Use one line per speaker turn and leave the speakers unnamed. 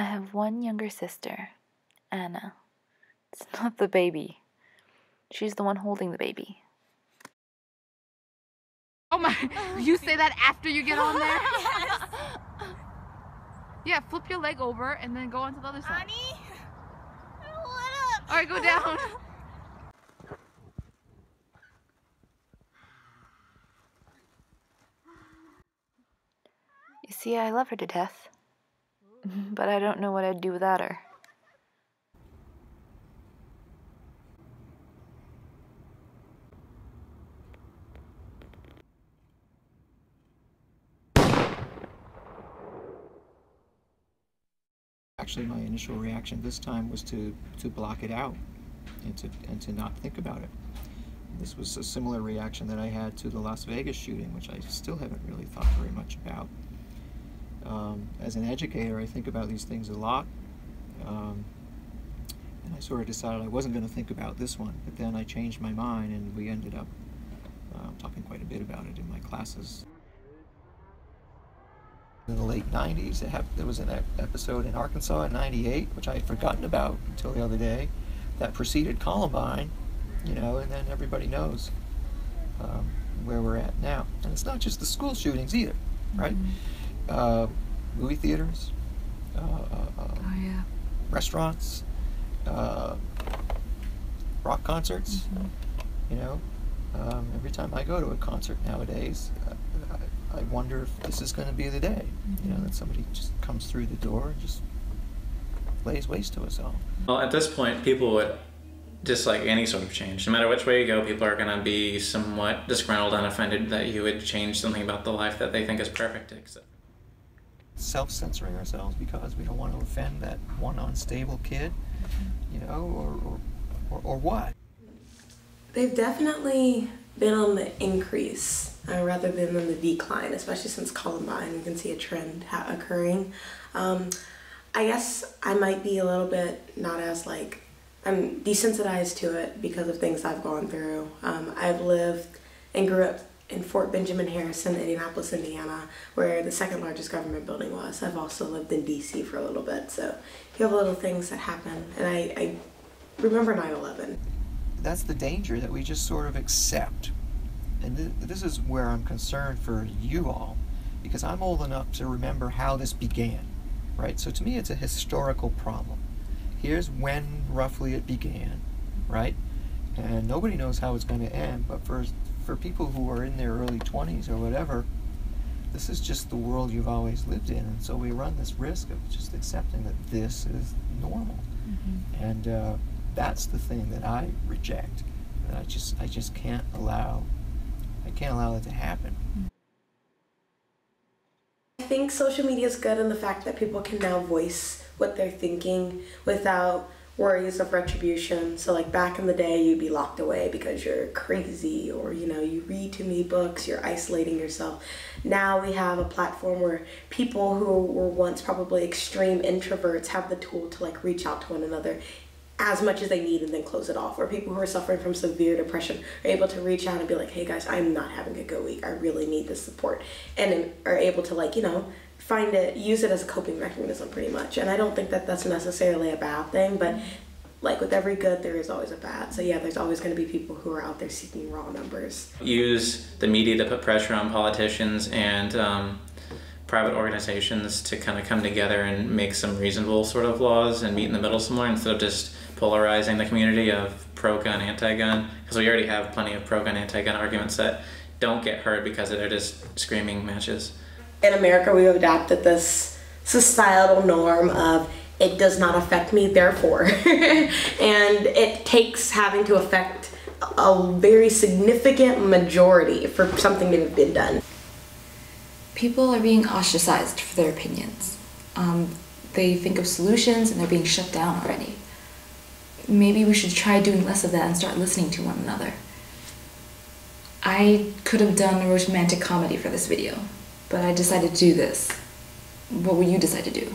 I have one younger sister, Anna. It's not the baby. She's the one holding the baby.
Oh my, you say that after you get on there?
Yes.
Yeah, flip your leg over and then go on to the other side.
Annie? What up?
Alright, go down.
You see, I love her to death. But I don't know what I'd do without her.
Actually, my initial reaction this time was to block it out and to not think about it. This was a similar reaction that I had to the Las Vegas shooting, which I still haven't really thought very much about. As an educator, I think about these things a lot, and I sort of decided I wasn't going to think about this one, but then I changed my mind and we ended up talking quite a bit about it in my classes. In the late 90s, there was an episode in Arkansas in '98, which I had forgotten about until the other day, that preceded Columbine, you know, and then everybody knows where we're at now. And it's not just the school shootings either, right? Mm-hmm. Movie theaters, restaurants, rock concerts, mm-hmm. You know. Every time I go to a concert nowadays, I wonder if this is going to be the day, mm-hmm. You know, that somebody just comes through the door and just lays waste to us all.
Well, at this point, people would dislike any sort of change. No matter which way you go, people are going to be somewhat disgruntled and offended that you would change something about the life that they think is perfect.
Self-censoring ourselves because we don't want to offend that one unstable kid, you know, or what?
They've definitely been on the increase rather than on the decline, especially since Columbine. You can see a trend occurring. I guess I might be a little bit not as I'm desensitized to it because of things I've gone through. I've lived and grew up in Fort Benjamin Harrison, Indianapolis, Indiana, where the second largest government building was. I've also lived in DC for a little bit, so you have little things that happen, and I remember 9/11.
That's the danger that we just sort of accept. And this is where I'm concerned for you all, because I'm old enough to remember how this began, right? So to me, it's a historical problem. Here's when roughly it began, right? And nobody knows how it's going to end, but for people who are in their early 20s or whatever, this is just the world you've always lived in, and so we run this risk of just accepting that this is normal. Mm-hmm. And that's the thing that I reject. That I just can't allow. I can't allow that to happen.
I think social media is good in the fact that people can now voice what they're thinking without worries of retribution. So like back in the day, you'd be locked away because you're crazy, or you know, you read too many books, you're isolating yourself. Now we have a platform where people who were once probably extreme introverts have the tool to like reach out to one another as much as they need and then close it off. Or people who are suffering from severe depression are able to reach out and be like, hey guys, I'm not having a good week, I really need this support, and are able to, like, you know, use it as a coping mechanism pretty much. And I don't think that that's necessarily a bad thing, but like with every good, there is always a bad. So yeah, there's always going to be people who are out there seeking raw numbers.
Use the media to put pressure on politicians and private organizations to kind of come together and make some reasonable sort of laws and meet in the middle somewhere, instead of just polarizing the community of pro-gun, anti-gun, because we already have plenty of pro-gun, anti-gun arguments that don't get heard because they're just screaming matches.
In America, we've adopted this societal norm of it does not affect me, therefore. And it takes having to affect a very significant majority for something to have been done.
People are being ostracized for their opinions. They think of solutions and they're being shut down already. Maybe we should try doing less of that and start listening to one another. I could have done a romantic comedy for this video, but I decided to do this. What would you decide to do?